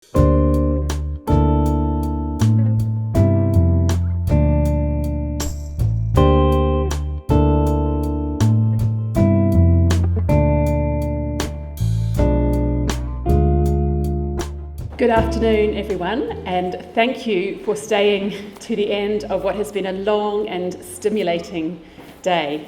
Good afternoon, everyone, and thank you for staying to the end of what has been a long and stimulating day.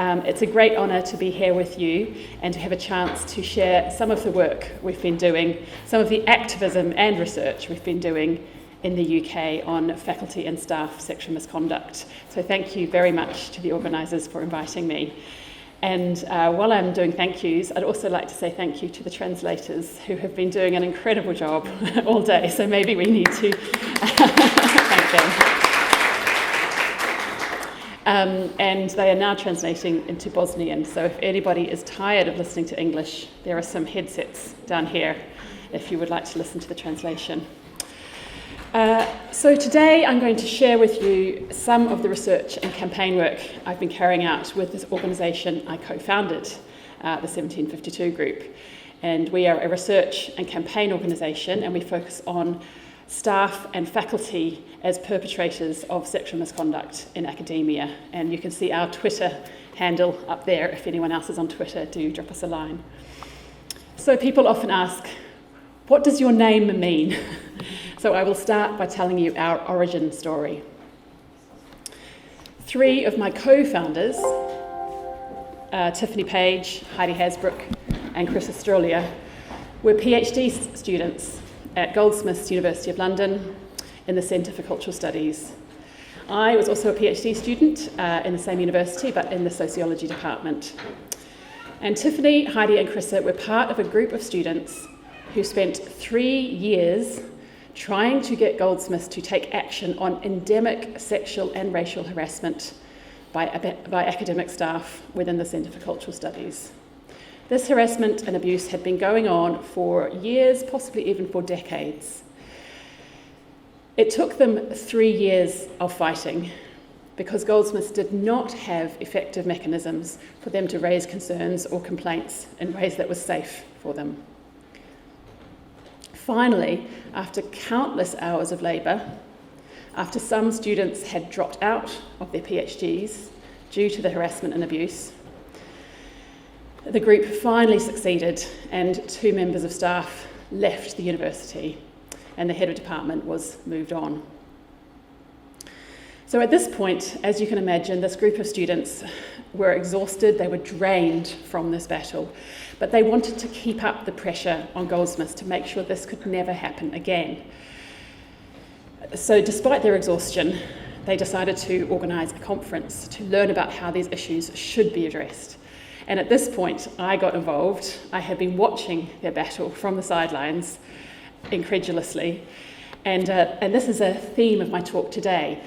It's a great honour to be here with you and to have a chance to share some of the work we've been doing, some of the activism and research we've been doing in the UK on faculty and staff sexual misconduct. So thank you very much to the organisers for inviting me. And while I'm doing thank yous, I'd also like to say thank you to the translators who have been doing an incredible job all day. So maybe we need to thank them. And they are now translating into Bosnian. So if anybody is tired of listening to English, there are some headsets down here if you would like to listen to the translation. So today I'm going to share with you some of the research and campaign work I've been carrying out with this organisation I co-founded, the 1752 group. And we are a research and campaign organisation, and we focus on staff and faculty as perpetrators of sexual misconduct in academia. And you can see our Twitter handle up there. If anyone else is on Twitter, do drop us a line. So people often ask, what does your name mean? So I will start by telling you our origin story. Three of my co-founders, Tiffany Page, Heidi Hasbrook, and Chris Australia, were PhD students at Goldsmiths, University of London, in the Centre for Cultural Studies. I was also a PhD student in the same university, but in the sociology department. And Tiffany, Heidi, and Chris were part of a group of students who spent 3 years trying to get Goldsmiths to take action on endemic sexual and racial harassment by academic staff within the Centre for Cultural Studies. This harassment and abuse had been going on for years, possibly even for decades. It took them 3 years of fighting because Goldsmiths did not have effective mechanisms for them to raise concerns or complaints in ways that was safe for them. Finally, after countless hours of labour, after some students had dropped out of their PhDs due to the harassment and abuse, the group finally succeeded and 2 members of staff left the university and the head of department was moved on. So at this point, as you can imagine, this group of students were exhausted, they were drained from this battle, but they wanted to keep up the pressure on Goldsmiths to make sure this could never happen again. So despite their exhaustion, they decided to organise a conference to learn about how these issues should be addressed. And at this point, I got involved. I had been watching their battle from the sidelines, incredulously. And this is a theme of my talk today.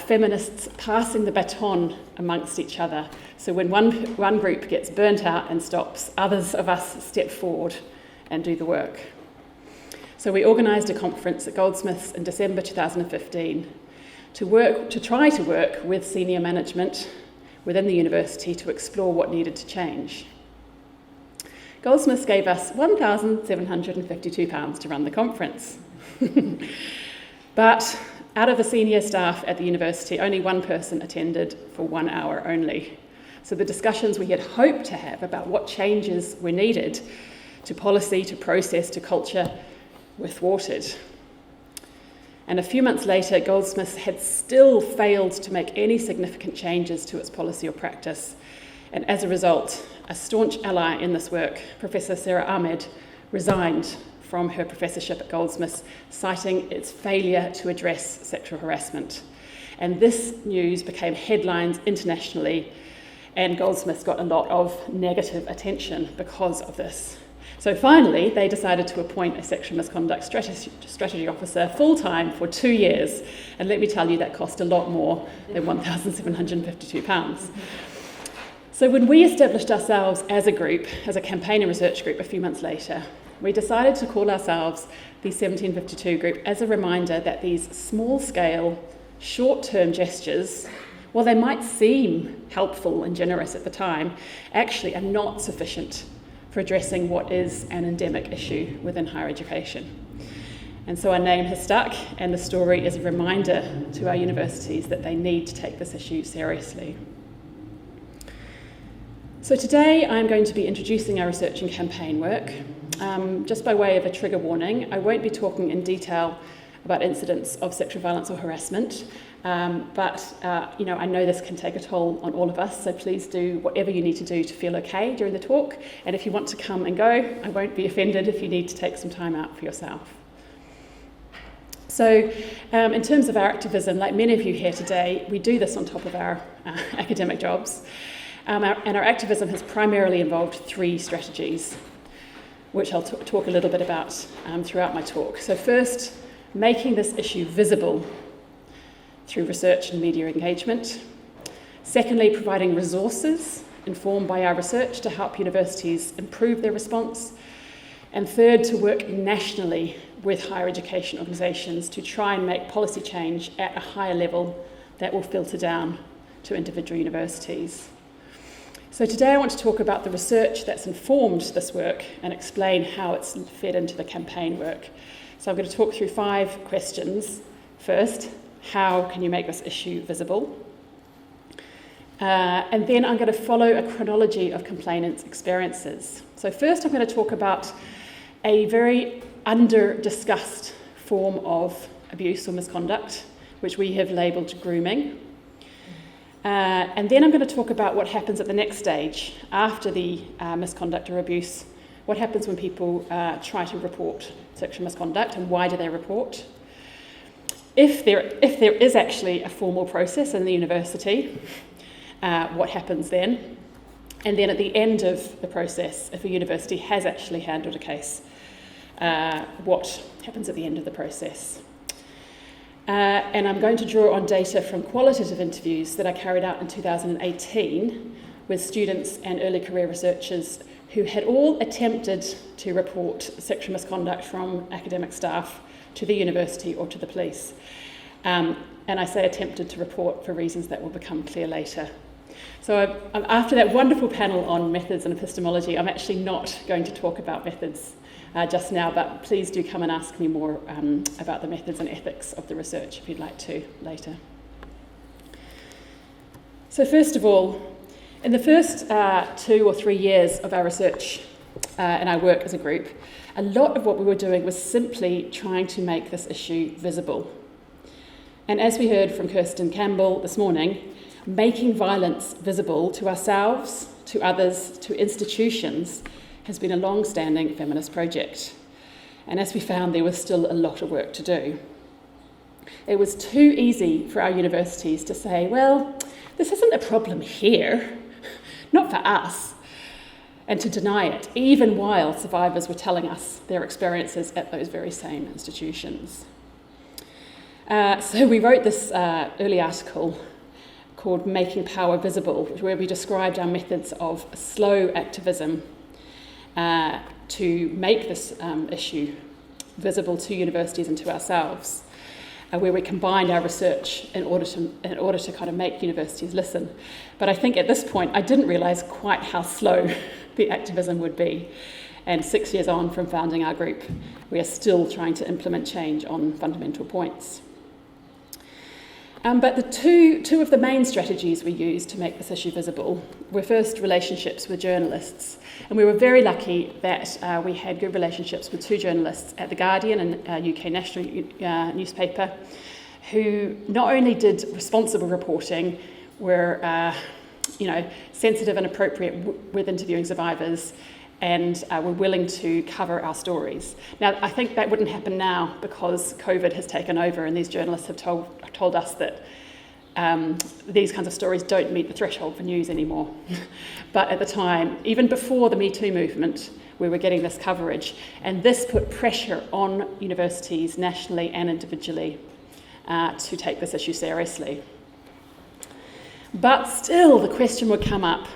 Feminists passing the baton amongst each other. So when one group gets burnt out and stops, others of us step forward and do the work. So we organised a conference at Goldsmiths in December 2015 to try to work with senior management within the university to explore what needed to change. Goldsmiths gave us £1,752 to run the conference. But out of the senior staff at the university, only one person attended for 1 hour only. So the discussions we had hoped to have about what changes were needed to policy, to process, to culture were thwarted. And a few months later, Goldsmiths had still failed to make any significant changes to its policy or practice. And as a result, a staunch ally in this work, Professor Sarah Ahmed, resigned from her professorship at Goldsmiths, citing its failure to address sexual harassment. And this news became headlines internationally, and Goldsmiths got a lot of negative attention because of this. So finally, they decided to appoint a sexual misconduct strategy officer full-time for 2 years. And let me tell you, that cost a lot more than £1,752. So when we established ourselves as a group, as a campaign and research group a few months later, we decided to call ourselves the 1752 group as a reminder that these small-scale, short-term gestures, while they might seem helpful and generous at the time, actually are not sufficient for addressing what is an endemic issue within higher education. And so our name has stuck, and the story is a reminder to our universities that they need to take this issue seriously. So today I'm going to be introducing our research and campaign work. Just by way of a trigger warning, I won't be talking in detail about incidents of sexual violence or harassment, but I know this can take a toll on all of us, so please do whatever you need to do to feel okay during the talk. And if you want to come and go, I won't be offended if you need to take some time out for yourself. So in terms of our activism, like many of you here today, we do this on top of our academic jobs. And our activism has primarily involved 3 strategies, which I'll talk a little bit about throughout my talk. So first, making this issue visible through research and media engagement. Secondly, providing resources informed by our research to help universities improve their response. And third, to work nationally with higher education organisations to try and make policy change at a higher level that will filter down to individual universities. So today I want to talk about the research that's informed this work and explain how it's fed into the campaign work. So I'm going to talk through 5 questions. First, how can you make this issue visible? And then I'm going to follow a chronology of complainants' experiences. So first I'm going to talk about a very under-discussed form of abuse or misconduct, which we have labelled grooming. And then I'm going to talk about what happens at the next stage after the misconduct or abuse. What happens when people try to report sexual misconduct, and why do they report? If there is actually a formal process in the university, what happens then? And then at the end of the process, if a university has actually handled a case, what happens at the end of the process? And I'm going to draw on data from qualitative interviews that I carried out in 2018 with students and early career researchers who had all attempted to report sexual misconduct from academic staff to the university or to the police. And I say attempted to report for reasons that will become clear later. So after that wonderful panel on methods and epistemology, I'm actually not going to talk about methods just now, but please do come and ask me more about the methods and ethics of the research if you'd like to later. So first of all, in the first 2 or 3 years of our research and our work as a group, a lot of what we were doing was simply trying to make this issue visible. And as we heard from Kirsten Campbell this morning, making violence visible to ourselves, to others, to institutions has been a long-standing feminist project. And as we found, there was still a lot of work to do. It was too easy for our universities to say, well, this isn't a problem here, not for us, and to deny it, even while survivors were telling us their experiences at those very same institutions. So we wrote this early article called Making Power Visible, where we described our methods of slow activism to make this issue visible to universities and to ourselves, where we combined our research in order to kind of make universities listen. But I think at this point I didn't realise quite how slow the activism would be. And 6 years on from founding our group, we are still trying to implement change on fundamental points. But the two of the main strategies we used to make this issue visible were first relationships with journalists. And we were very lucky that we had good relationships with 2 journalists at The Guardian and UK national newspaper, who not only did responsible reporting, were sensitive and appropriate with interviewing survivors, and were willing to cover our stories. Now, I think that wouldn't happen now because COVID has taken over and these journalists have told us that these kinds of stories don't meet the threshold for news anymore. But at the time, even before the Me Too movement, we were getting this coverage, and this put pressure on universities nationally and individually to take this issue seriously. But still, the question would come up,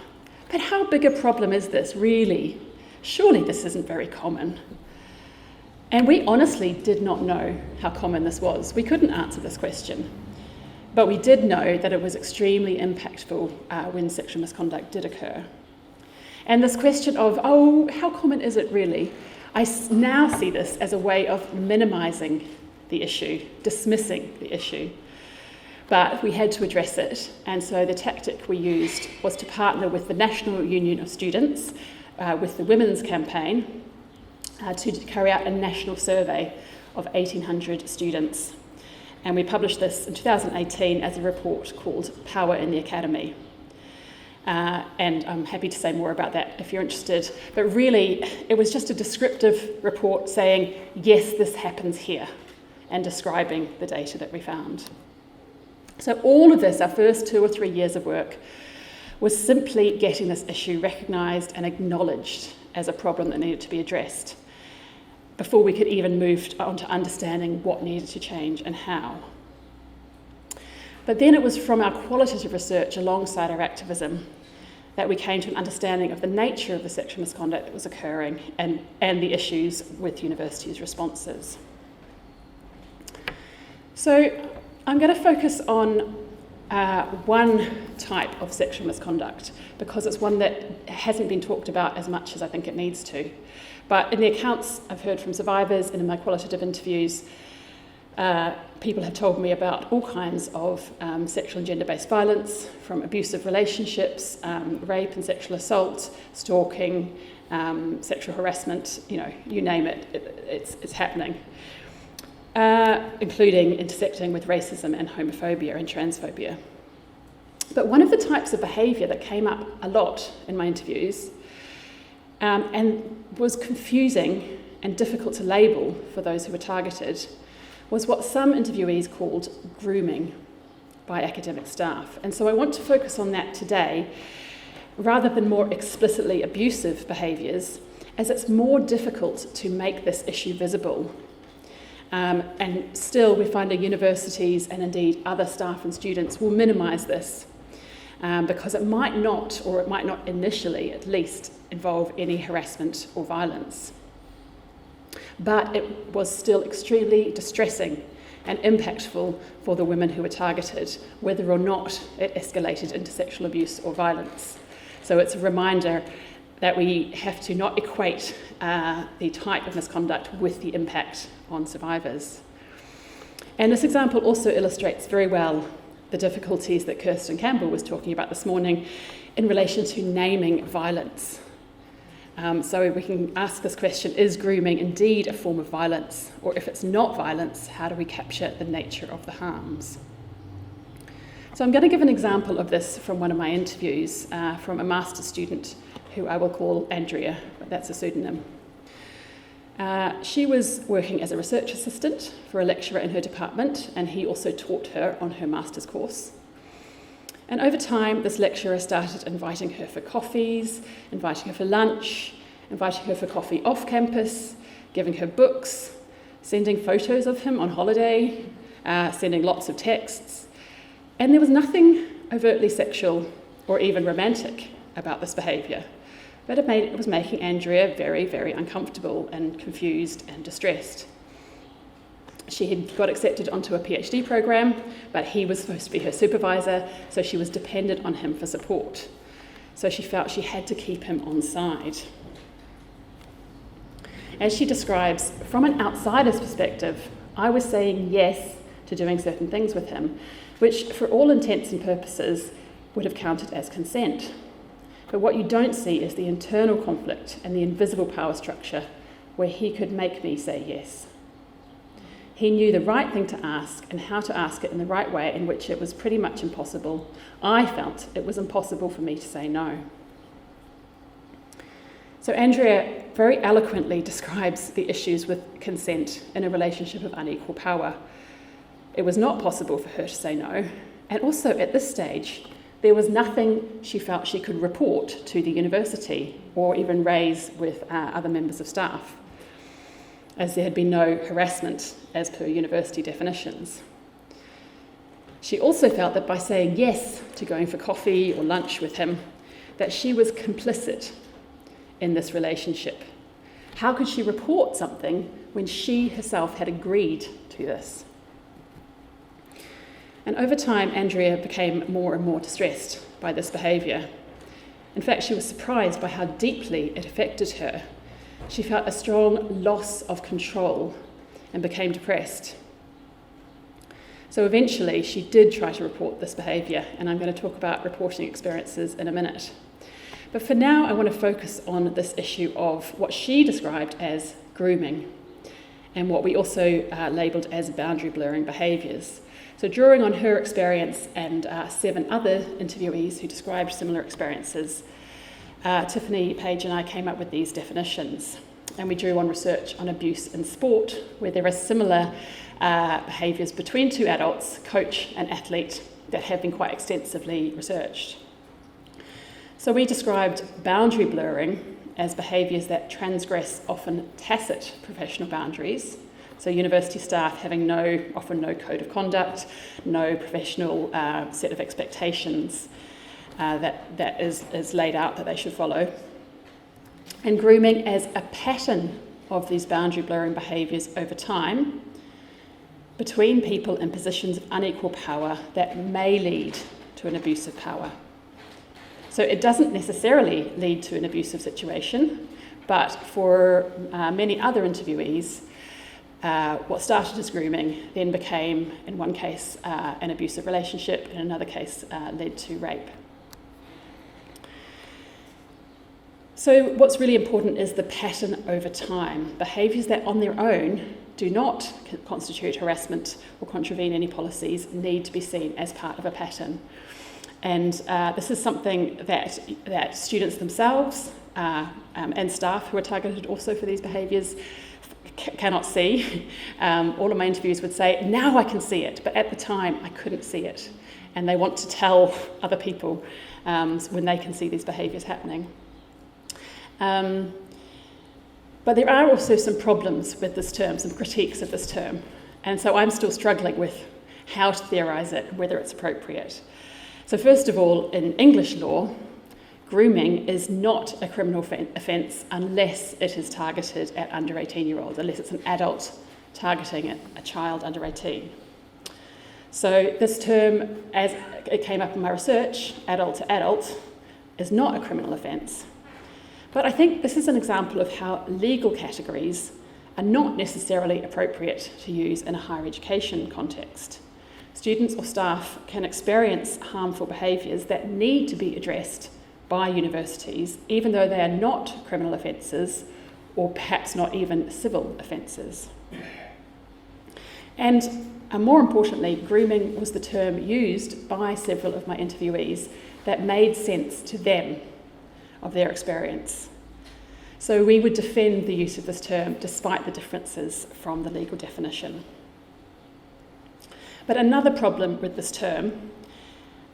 but how big a problem is this, really? Surely this isn't very common. And we honestly did not know how common this was. We couldn't answer this question. But we did know that it was extremely impactful when sexual misconduct did occur. And this question of, how common is it really? now see this as a way of minimising the issue, dismissing the issue. But we had to address it, and so the tactic we used was to partner with the National Union of Students, with the Women's Campaign, to carry out a national survey of 1,800 students. And we published this in 2018 as a report called Power in the Academy. And I'm happy to say more about that if you're interested. But really, it was just a descriptive report saying, yes, this happens here, and describing the data that we found. So all of this, our first 2 or 3 years of work, was simply getting this issue recognised and acknowledged as a problem that needed to be addressed, before we could even move on to understanding what needed to change and how. But then it was from our qualitative research alongside our activism that we came to an understanding of the nature of the sexual misconduct that was occurring and the issues with universities' responses. So I'm going to focus on one type of sexual misconduct because it's one that hasn't been talked about as much as I think it needs to. But in the accounts I've heard from survivors and in my qualitative interviews, people have told me about all kinds of sexual and gender-based violence, from abusive relationships, rape and sexual assault, stalking, sexual harassment, you name it, it's happening. Including intersecting with racism and homophobia and transphobia. But one of the types of behaviour that came up a lot in my interviews and was confusing and difficult to label for those who were targeted was what some interviewees called grooming by academic staff. And so I want to focus on that today rather than more explicitly abusive behaviours, as it's more difficult to make this issue visible. And still we find that universities and indeed other staff and students will minimise this because it might not initially at least involve any harassment or violence. But it was still extremely distressing and impactful for the women who were targeted, whether or not it escalated into sexual abuse or violence. So it's a reminder that we have to not equate the type of misconduct with the impact on survivors. And this example also illustrates very well the difficulties that Kirsten Campbell was talking about this morning in relation to naming violence. So we can ask this question, is grooming indeed a form of violence? Or if it's not violence, how do we capture the nature of the harms? So I'm going to give an example of this from one of my interviews from a master's student who I will call Andrea, but that's a pseudonym. She was working as a research assistant for a lecturer in her department, and he also taught her on her master's course. And over time, this lecturer started inviting her for coffees, inviting her for lunch, inviting her for coffee off campus, giving her books, sending photos of him on holiday, sending lots of texts. And there was nothing overtly sexual or even romantic about this behaviour. But it was making Andrea very, very uncomfortable and confused and distressed. She had got accepted onto a PhD program, but he was supposed to be her supervisor, so she was dependent on him for support. So she felt she had to keep him on side. As she describes, from an outsider's perspective, I was saying yes to doing certain things with him, which for all intents and purposes would have counted as consent. But what you don't see is the internal conflict and the invisible power structure where he could make me say yes. He knew the right thing to ask and how to ask it in the right way, in which it was pretty much impossible. I felt it was impossible for me to say no. So Andrea very eloquently describes the issues with consent in a relationship of unequal power. It was not possible for her to say no, and also at this stage, there was nothing she felt she could report to the university or even raise with other members of staff, as there had been no harassment as per university definitions. She also felt that by saying yes to going for coffee or lunch with him, that she was complicit in this relationship. How could she report something when she herself had agreed to this? And over time, Andrea became more and more distressed by this behaviour. In fact, she was surprised by how deeply it affected her, She felt a strong loss of control and became depressed. So eventually she did try to report this behaviour, and I'm going to talk about reporting experiences in a minute. But for now, I want to focus on this issue of what she described as grooming and what we also labelled as boundary blurring behaviours. So drawing on her experience and 7 other interviewees who described similar experiences, Tiffany, Page and I came up with these definitions. And we drew on research on abuse in sport, where there are similar behaviours between 2 adults, coach and athlete, that have been quite extensively researched. So we described boundary blurring as behaviours that transgress often tacit professional boundaries. So university staff having often no code of conduct, no professional set of expectations that is laid out that they should follow. And grooming as a pattern of these boundary blurring behaviours over time between people in positions of unequal power that may lead to an abuse of power. So it doesn't necessarily lead to an abusive situation, but for many other interviewees, what started as grooming then became, in one case, an abusive relationship, in another case, led to rape. So what's really important is the pattern over time. Behaviours that on their own do not constitute harassment or contravene any policies need to be seen as part of a pattern. And this is something that students themselves and staff who are targeted also for these behaviours cannot see. All of my interviews would say, now I can see it, but at the time I couldn't see it. And they want to tell other people when they can see these behaviours happening. But there are also some problems with this term, some critiques of this term. And so I'm still struggling with how to theorise it, whether it's appropriate. So first of all, in English law, grooming is not a criminal offence unless it is targeted at under 18-year-olds, unless it's an adult targeting a child under 18. So this term, as it came up in my research, adult to adult, is not a criminal offence. But I think this is an example of how legal categories are not necessarily appropriate to use in a higher education context. Students or staff can experience harmful behaviours that need to be addressed by universities, even though they are not criminal offences or perhaps not even civil offences. And more importantly, grooming was the term used by several of my interviewees that made sense to them of their experience. So we would defend the use of this term despite the differences from the legal definition. But another problem with this term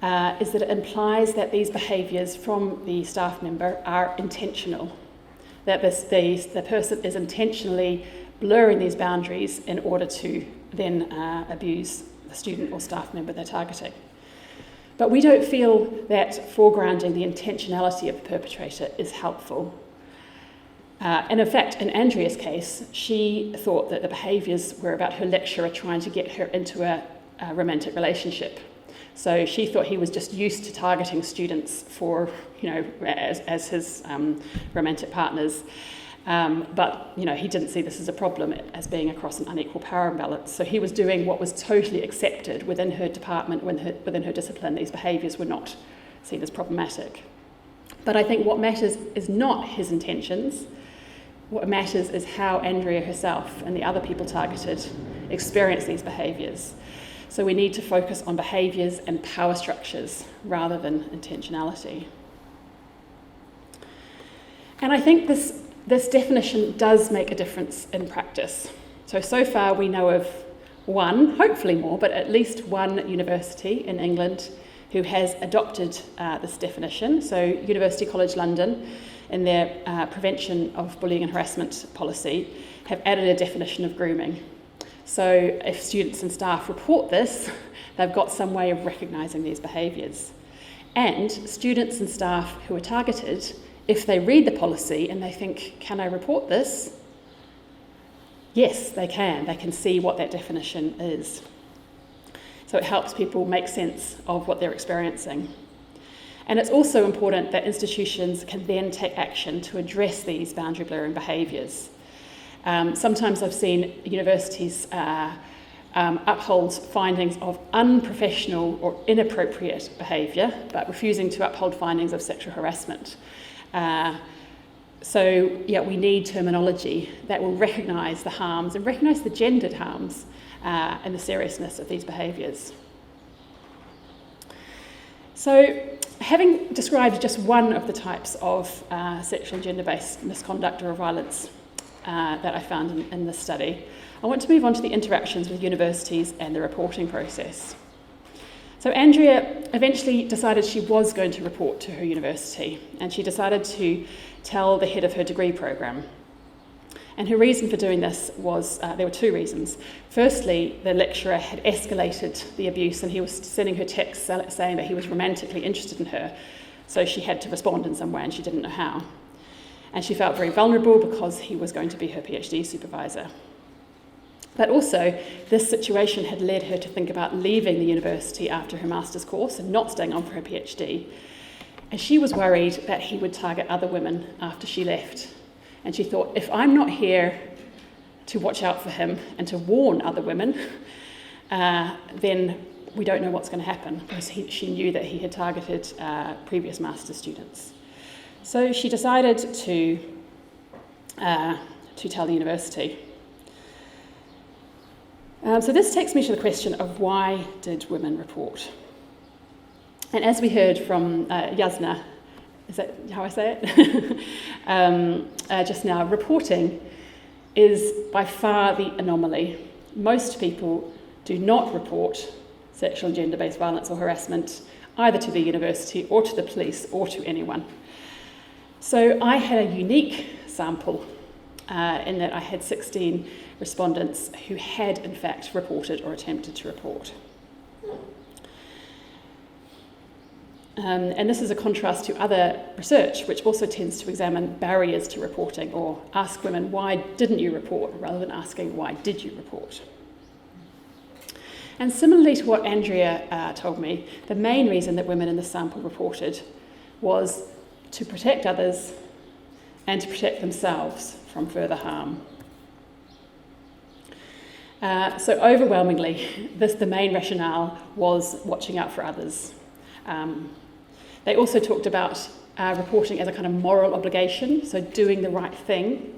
is that it implies that these behaviours from the staff member are intentional, that the person is intentionally blurring these boundaries in order to then abuse the student or staff member they're targeting. But we don't feel that foregrounding the intentionality of the perpetrator is helpful. And in fact, in Andrea's case, she thought that the behaviours were about her lecturer trying to get her into a romantic relationship. So she thought he was just used to targeting students for, as his romantic partners. But he didn't see this as a problem as being across an unequal power imbalance. So he was doing what was totally accepted within her department, within her discipline. These behaviours were not seen as problematic. But I think what matters is not his intentions. What matters is how Andrea herself and the other people targeted experience these behaviours. So we need to focus on behaviours and power structures rather than intentionality. And I think this definition does make a difference in practice. So far we know of one, hopefully more, but at least one university in England who has adopted this definition. So University College London, in their prevention of bullying and harassment policy, have added a definition of grooming. So if students and staff report this, they've got some way of recognising these behaviours. And students and staff who are targeted, if they read the policy and they think, can I report this? Yes, they can. They can see what that definition is. So it helps people make sense of what they're experiencing. And it's also important that institutions can then take action to address these boundary blurring behaviours. Sometimes I've seen universities uphold findings of unprofessional or inappropriate behaviour, but refusing to uphold findings of sexual harassment. We need terminology that will recognise the harms and recognise the gendered harms and the seriousness of these behaviours. So, having described just one of the types of sexual and gender-based misconduct or violence that I found in this study, I want to move on to the interactions with universities and the reporting process. So Andrea eventually decided she was going to report to her university, and she decided to tell the head of her degree program. And her reason for doing this was, there were two reasons. Firstly, the lecturer had escalated the abuse, and he was sending her texts saying that he was romantically interested in her, so she had to respond in some way, and she didn't know how. And she felt very vulnerable because he was going to be her PhD supervisor. But also, this situation had led her to think about leaving the university after her master's course and not staying on for her PhD. And she was worried that he would target other women after she left. And she thought, if I'm not here to watch out for him and to warn other women, then we don't know what's going to happen, because she knew that he had targeted previous master's students. So she decided to tell the university. So this takes me to the question of, why did women report? And as we heard from Jasna, is that how I say it? Just now, reporting is by far the anomaly. Most people do not report sexual and gender-based violence or harassment either to the university or to the police or to anyone. So I had a unique sample in that I had 16 respondents who had in fact reported or attempted to report. And this is a contrast to other research, which also tends to examine barriers to reporting or ask women, why didn't you report, rather than asking, why did you report? And similarly to what Andrea told me, the main reason that women in the sample reported was to protect others and to protect themselves from further harm. So overwhelmingly, the main rationale was watching out for others. They also talked about reporting as a kind of moral obligation, so doing the right thing,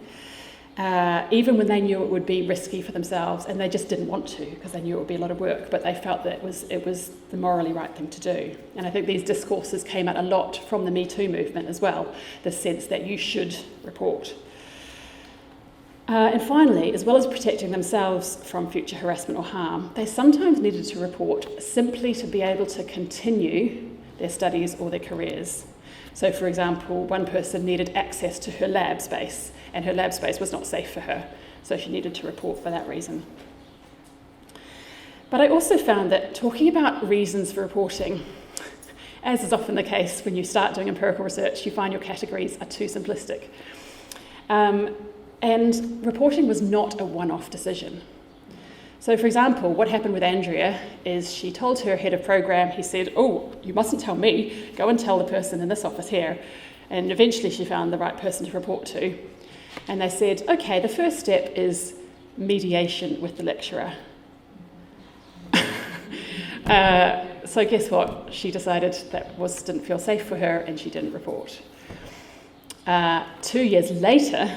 even when they knew it would be risky for themselves, and they just didn't want to because they knew it would be a lot of work, but they felt that it was the morally right thing to do. And I think these discourses came out a lot from the Me Too movement as well, the sense that you should report. And finally, as well as protecting themselves from future harassment or harm, they sometimes needed to report simply to be able to continue their studies or their careers. So, for example, one person needed access to her lab space, and her lab space was not safe for her, so she needed to report for that reason. But I also found that talking about reasons for reporting, as is often the case when you start doing empirical research, you find your categories are too simplistic. And reporting was not a one-off decision. So, for example, what happened with Andrea is she told her head of program, he said, "Oh, you mustn't tell me, go and tell the person in this office here." And eventually she found the right person to report to. And they said, "Okay, the first step is mediation with the lecturer." So guess what? She decided that didn't feel safe for her, and she didn't report. 2 years later,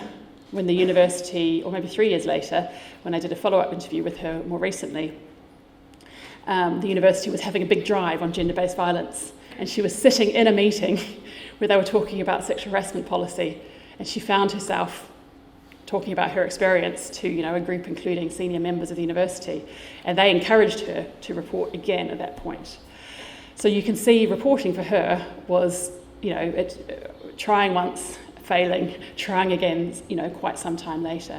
when the university, or maybe 3 years later, when I did a follow-up interview with her more recently, the university was having a big drive on gender-based violence, and she was sitting in a meeting where they were talking about sexual harassment policy, and she found herself talking about her experience to a group including senior members of the university, and they encouraged her to report again at that point. So you can see reporting for her was trying once, failing, trying again, quite some time later.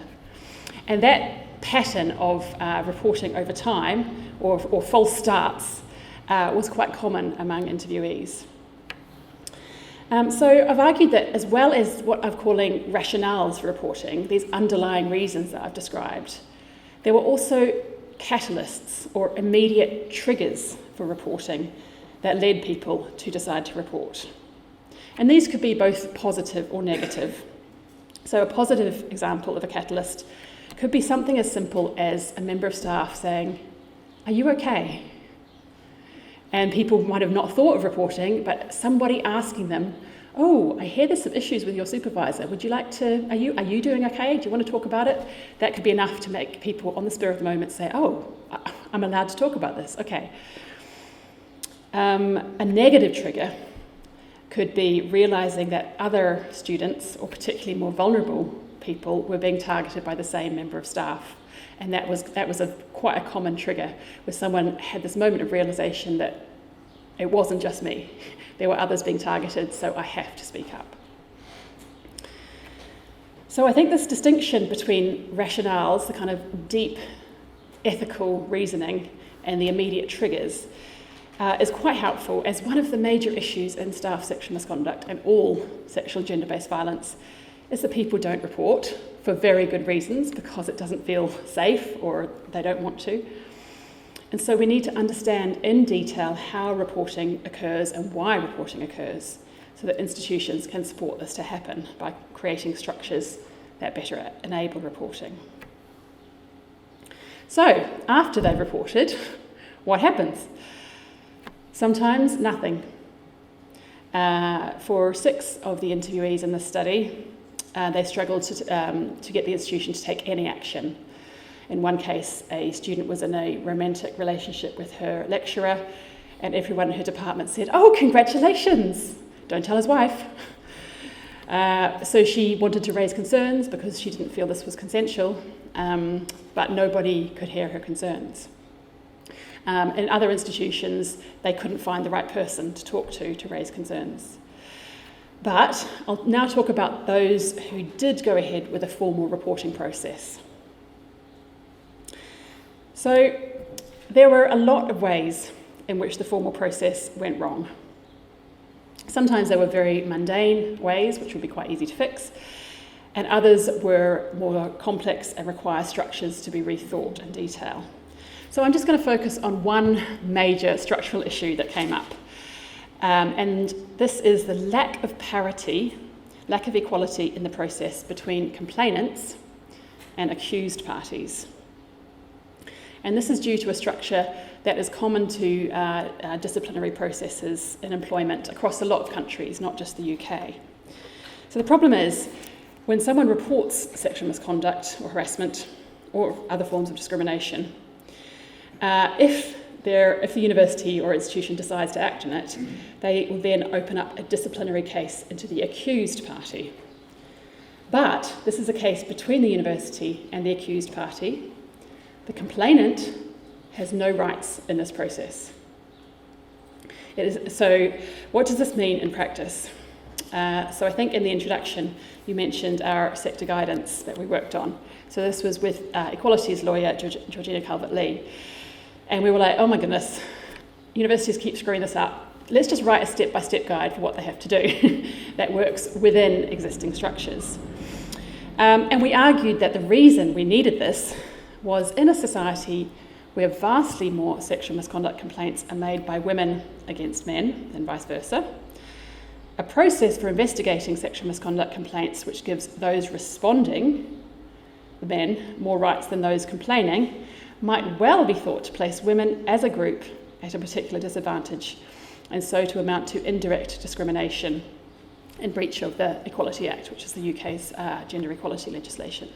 And that pattern of reporting over time, or false starts, was quite common among interviewees. So I've argued that, as well as what I'm calling rationales for reporting, these underlying reasons that I've described, there were also catalysts or immediate triggers for reporting that led people to decide to report. And these could be both positive or negative. So a positive example of a catalyst could be something as simple as a member of staff saying, "Are you okay?" And people might have not thought of reporting, but somebody asking them, "Oh, I hear there's some issues with your supervisor. Would you like to, are you doing okay? Do you want to talk about it?" That could be enough to make people on the spur of the moment say, "Oh, I'm allowed to talk about this, okay." A negative trigger could be realising that other students, or particularly more vulnerable people, were being targeted by the same member of staff. And that was quite a common trigger, where someone had this moment of realisation that it wasn't just me. There were others being targeted, so I have to speak up. So I think this distinction between rationales, the kind of deep ethical reasoning, and the immediate triggers is quite helpful, as one of the major issues in staff sexual misconduct and all sexual and gender-based violence is that people don't report for very good reasons, because it doesn't feel safe or they don't want to. And so we need to understand in detail how reporting occurs and why reporting occurs, so that institutions can support this to happen by creating structures that better enable reporting. So, after they've reported, what happens? Sometimes nothing. For 6 of the interviewees in this study, they struggled to get the institution to take any action. In one case, a student was in a romantic relationship with her lecturer, and everyone in her department said, "Oh, congratulations! Don't tell his wife." So she wanted to raise concerns because she didn't feel this was consensual, but nobody could hear her concerns. In other institutions, they couldn't find the right person to talk to raise concerns. But I'll now talk about those who did go ahead with a formal reporting process. So there were a lot of ways in which the formal process went wrong. Sometimes they were very mundane ways, which would be quite easy to fix, and others were more complex and require structures to be rethought in detail. So I'm just going to focus on one major structural issue that came up. And this is the lack of parity, lack of equality in the process between complainants and accused parties. And this is due to a structure that is common to disciplinary processes in employment across a lot of countries, not just the UK. So the problem is, when someone reports sexual misconduct or harassment or other forms of discrimination, if the university or institution decides to act on it, they will then open up a disciplinary case into the accused party. But this is a case between the university and the accused party. The complainant has no rights in this process. So what does this mean in practice? So I think in the introduction you mentioned our sector guidance that we worked on. So this was with equalities lawyer Georgina Calvert-Lee. And we were like, oh my goodness, universities keep screwing this up. Let's just write a step-by-step guide for what they have to do that works within existing structures. And we argued that the reason we needed this was in a society where vastly more sexual misconduct complaints are made by women against men than vice versa. A process for investigating sexual misconduct complaints which gives those responding, the men, more rights than those complaining, might well be thought to place women as a group at a particular disadvantage, and so to amount to indirect discrimination in breach of the Equality Act, which is the UK's gender equality legislation.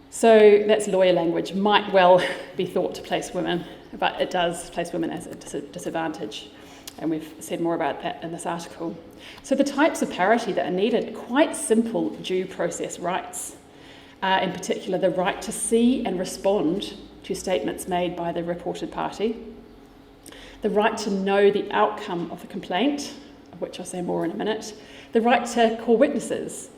So that's lawyer language, might well be thought to place women, but it does place women as a disadvantage. And we've said more about that in this article. So the types of parity that are needed, quite simple due process rights. In particular, the right to see and respond to statements made by the reported party, the right to know the outcome of the complaint, of which I'll say more in a minute, the right to call witnesses.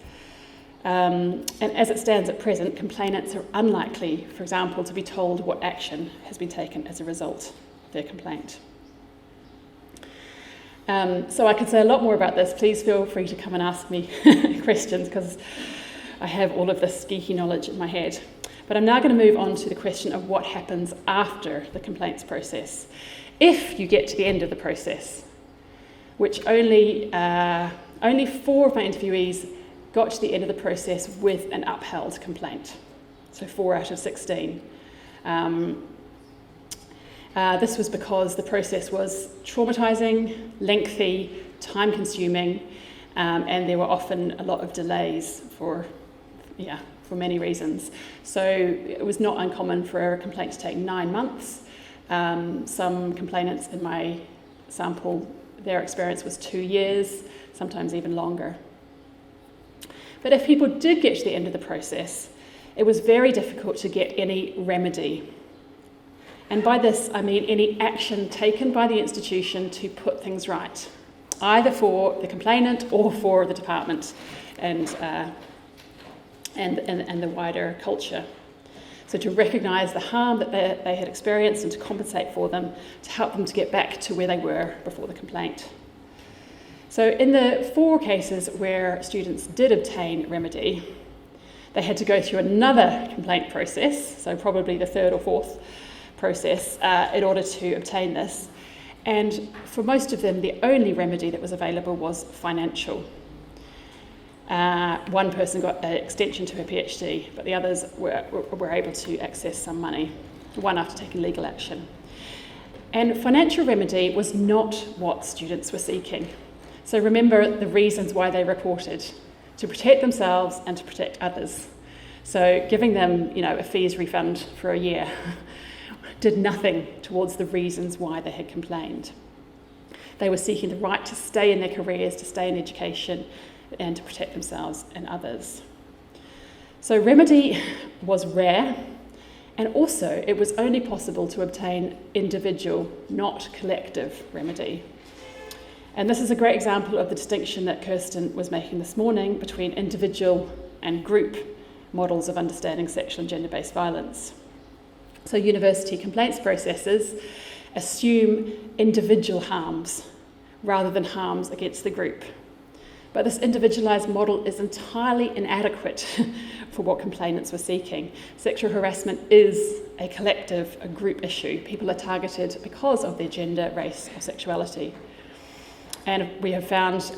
And as it stands at present, complainants are unlikely, for example, to be told what action has been taken as a result of their complaint. So I could say a lot more about this. Please feel free to come and ask me questions, because I have all of this geeky knowledge in my head. But I'm now going to move on to the question of what happens after the complaints process. if you get to the end of the process, which only 4 of my interviewees got to the end of the process with an upheld complaint. So 4 out of 16. This was because the process was traumatising, lengthy, time-consuming, and there were often a lot of delays for many reasons. So it was not uncommon for a complaint to take 9 months. Some complainants in my sample, their experience was 2 years, sometimes even longer. But if people did get to the end of the process, it was very difficult to get any remedy. And by this, I mean any action taken by the institution to put things right, either for the complainant or for the department and the wider culture. So to recognise the harm that they had experienced and to compensate for them, to help them to get back to where they were before the complaint. So in the 4 cases where students did obtain remedy, they had to go through another complaint process, so probably the 3rd or 4th process, in order to obtain this. And for most of them, the only remedy that was available was financial. One person got an extension to her PhD, but the others were able to access some money, one after taking legal action. And financial remedy was not what students were seeking. So remember the reasons why they reported: to protect themselves and to protect others. So giving them, a fees refund for a year did nothing towards the reasons why they had complained. They were seeking the right to stay in their careers, to stay in education, and to protect themselves and others. So remedy was rare, and also it was only possible to obtain individual, not collective remedy. And this is a great example of the distinction that Kirsten was making this morning between individual and group models of understanding sexual and gender-based violence. So university complaints processes assume individual harms rather than harms against the group. But this individualised model is entirely inadequate for what complainants were seeking. Sexual harassment is a collective, a group issue. People are targeted because of their gender, race, or sexuality. And we have found,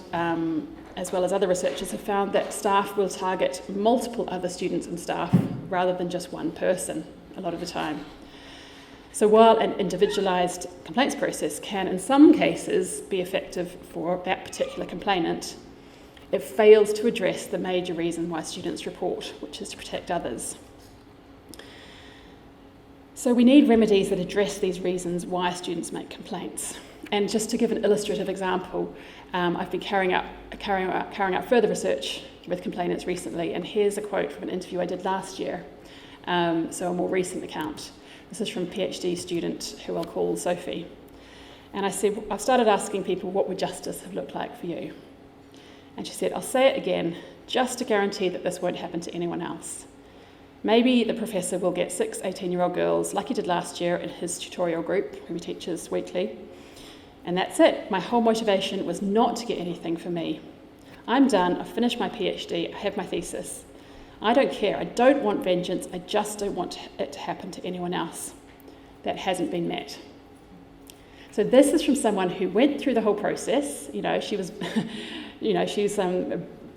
as well as other researchers have found, that staff will target multiple other students and staff rather than just one person a lot of the time. So while an individualised complaints process can in some cases be effective for that particular complainant, it fails to address the major reason why students report, which is to protect others. So we need remedies that address these reasons why students make complaints. And just to give an illustrative example, I've been carrying out further research with complainants recently, and here's a quote from an interview I did last year, so a more recent account. This is from a PhD student who I'll call Sophie. And I said, I've started asking people, what would justice have looked like for you? And she said, I'll say it again, just to guarantee that this won't happen to anyone else. Maybe the professor will get 6 18-year-old girls, like he did last year in his tutorial group, who he teaches weekly. And that's it. My whole motivation was not to get anything for me. I'm done, I've finished my PhD, I have my thesis. I don't care, I don't want vengeance, I just don't want it to happen to anyone else. That hasn't been met. So this is from someone who went through the whole process. She was, she's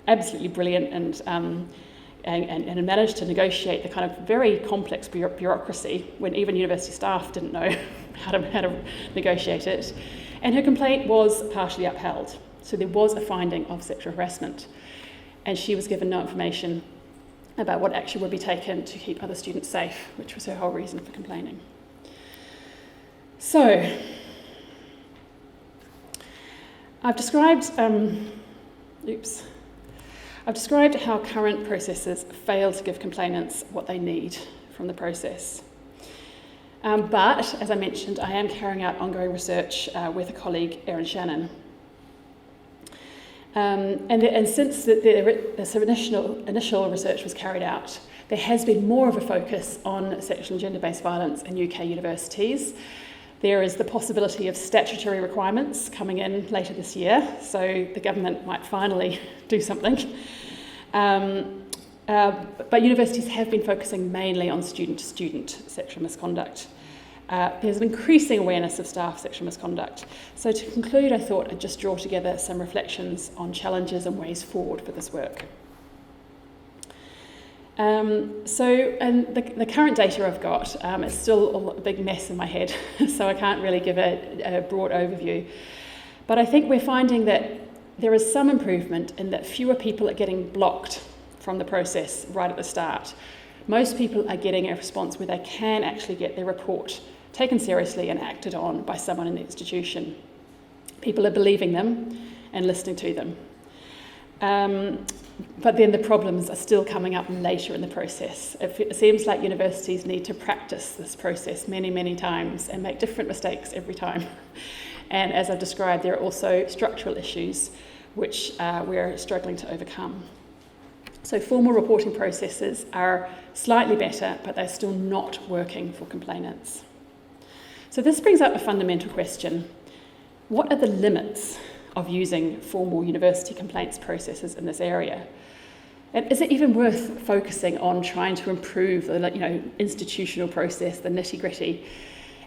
absolutely brilliant and managed to negotiate the kind of very complex bureaucracy when even university staff didn't know how to negotiate it. And her complaint was partially upheld. So there was a finding of sexual harassment. And she was given no information about what action would be taken to keep other students safe, which was her whole reason for complaining. So, I've described how current processes fail to give complainants what they need from the process. But, as I mentioned, I am carrying out ongoing research with a colleague, Erin Shannon. And since this initial research was carried out, there has been more of a focus on sexual and gender-based violence in UK universities. There is the possibility of statutory requirements coming in later this year, so the government might finally do something. But universities have been focusing mainly on student-to-student sexual misconduct. There's an increasing awareness of staff sexual misconduct. So to conclude, I thought I'd just draw together some reflections on challenges and ways forward for this work. The current data I've got is still a big mess in my head, so I can't really give a broad overview. But I think we're finding that there is some improvement in that fewer people are getting blocked from the process right at the start. Most people are getting a response where they can actually get their report taken seriously and acted on by someone in the institution. People are believing them and listening to them. But then the problems are still coming up later in the process. It seems like universities need to practice this process many, many times and make different mistakes every time. And as I've described, there are also structural issues which we're struggling to overcome. So formal reporting processes are slightly better, but they're still not working for complainants. So this brings up a fundamental question. What are the limits of using formal university complaints processes in this area? And is it even worth focusing on trying to improve the institutional process, the nitty-gritty,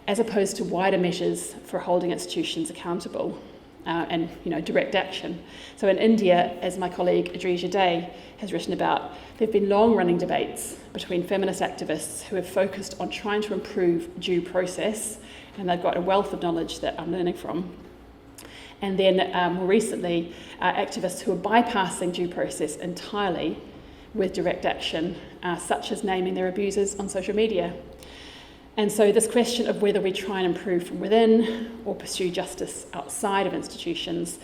as opposed to wider measures for holding institutions accountable and direct action? So in India, as my colleague Adrija Day has written about, there have been long-running debates between feminist activists who have focused on trying to improve due process, and they've got a wealth of knowledge that I'm learning from. And then more recently, activists who are bypassing due process entirely with direct action, such as naming their abusers on social media. And so this question of whether we try and improve from within or pursue justice outside of institutions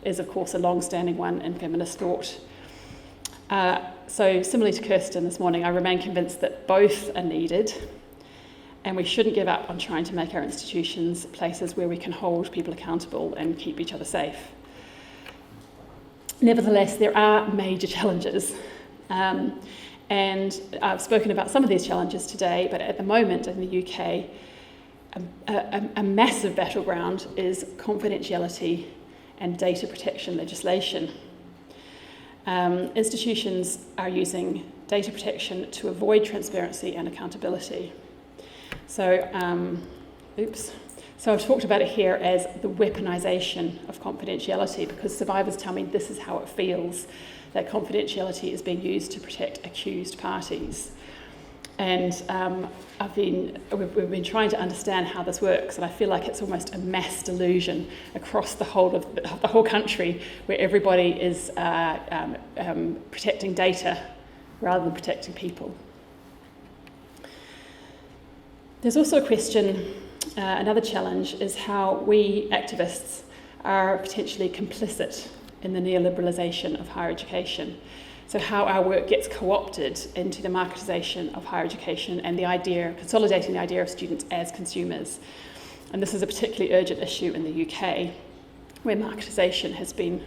is, of course, a long-standing one in feminist thought. So similarly to Kirsten this morning, I remain convinced that both are needed, and we shouldn't give up on trying to make our institutions places where we can hold people accountable and keep each other safe. Nevertheless, there are major challenges. And I've spoken about some of these challenges today, but at the moment in the UK, a massive battleground is confidentiality and data protection legislation. Institutions are using data protection to avoid transparency and accountability. So I've talked about it here as the weaponisation of confidentiality, because survivors tell me this is how it feels, that confidentiality is being used to protect accused parties. And we've been trying to understand how this works, and I feel like it's almost a mass delusion across the whole country, where everybody is protecting data rather than protecting people. There's also a question, another challenge, is how we activists are potentially complicit in the neoliberalisation of higher education. So how our work gets co-opted into the marketisation of higher education and consolidating the idea of students as consumers. And this is a particularly urgent issue in the UK, where marketisation has been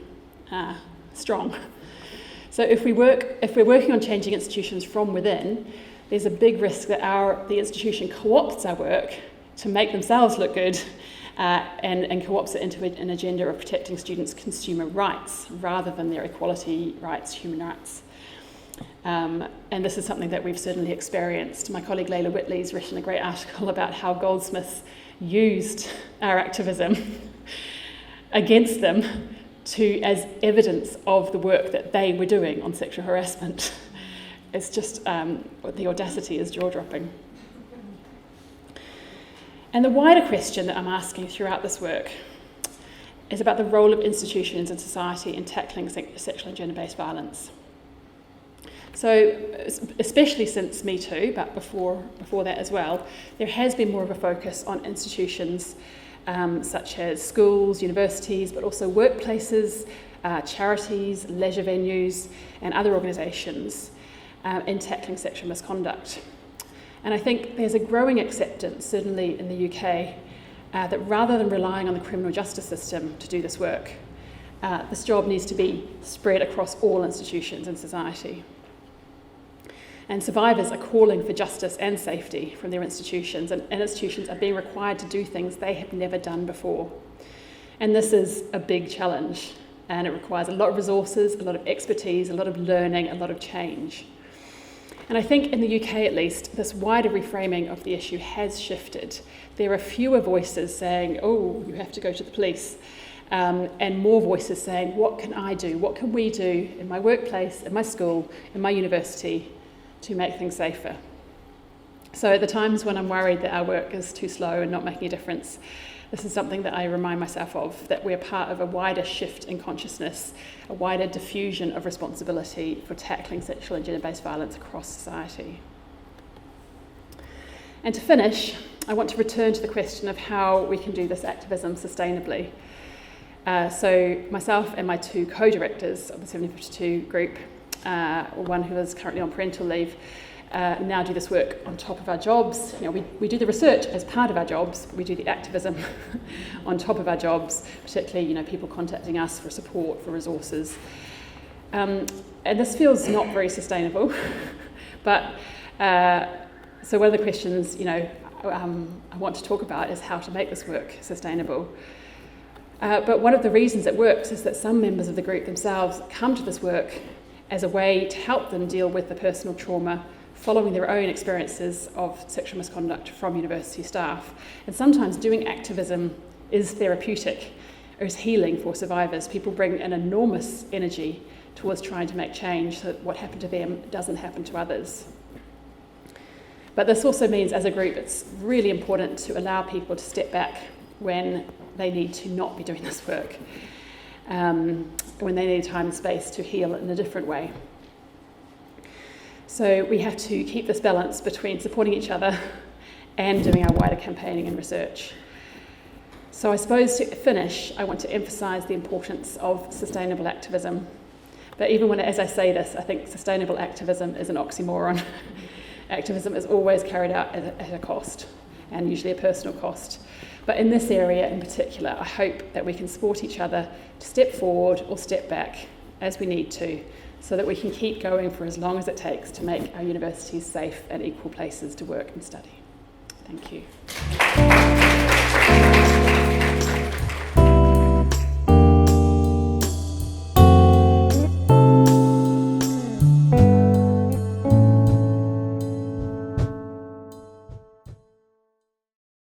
strong. So if we're working on changing institutions from within, there's a big risk that the institution co-opts our work to make themselves look good and co-opts it into an agenda of protecting students' consumer rights rather than their equality rights, human rights. And this is something that we've certainly experienced. My colleague Layla Whitley's written a great article about how goldsmiths used our activism against them as evidence of the work that they were doing on sexual harassment. It's just, the audacity is jaw-dropping. And the wider question that I'm asking throughout this work is about the role of institutions in society in tackling sexual and gender-based violence. So, especially since Me Too, but before that as well, there has been more of a focus on institutions such as schools, universities, but also workplaces, charities, leisure venues, and other organisations in tackling sexual misconduct. And I think there's a growing acceptance, certainly in the UK, that rather than relying on the criminal justice system to do this work, this job needs to be spread across all institutions in society. And survivors are calling for justice and safety from their institutions, and institutions are being required to do things they have never done before. And this is a big challenge, and it requires a lot of resources, a lot of expertise, a lot of learning, a lot of change. And I think in the UK at least, this wider reframing of the issue has shifted. There are fewer voices saying, oh, you have to go to the police, and more voices saying, what can I do? What can we do in my workplace, in my school, in my university to make things safer? So at the times when I'm worried that our work is too slow and not making a difference, this is something that I remind myself of, that we're part of a wider shift in consciousness, a wider diffusion of responsibility for tackling sexual and gender-based violence across society. And to finish, I want to return to the question of how we can do this activism sustainably. So myself and my two co-directors of the 7052 group, one who is currently on parental leave, now do this work on top of our jobs. You know, we do the research as part of our jobs, we do the activism on top of our jobs, particularly, you know, people contacting us for support, for resources. And this feels not very sustainable, but so one of the questions, you know, I want to talk about is how to make this work sustainable. But one of the reasons it works is that some members of the group themselves come to this work as a way to help them deal with the personal trauma following their own experiences of sexual misconduct from university staff. And sometimes doing activism is therapeutic, or is healing for survivors. People bring an enormous energy towards trying to make change so that what happened to them doesn't happen to others. But this also means, as a group, it's really important to allow people to step back when they need to not be doing this work, when they need time and space to heal in a different way. So we have to keep this balance between supporting each other and doing our wider campaigning and research. So I suppose to finish, I want to emphasise the importance of sustainable activism. But even when, as I say this, I think sustainable activism is an oxymoron. Activism is always carried out at a cost, and usually a personal cost. But in this area in particular, I hope that we can support each other to step forward or step back as we need to, so that we can keep going for as long as it takes to make our universities safe and equal places to work and study. Thank you.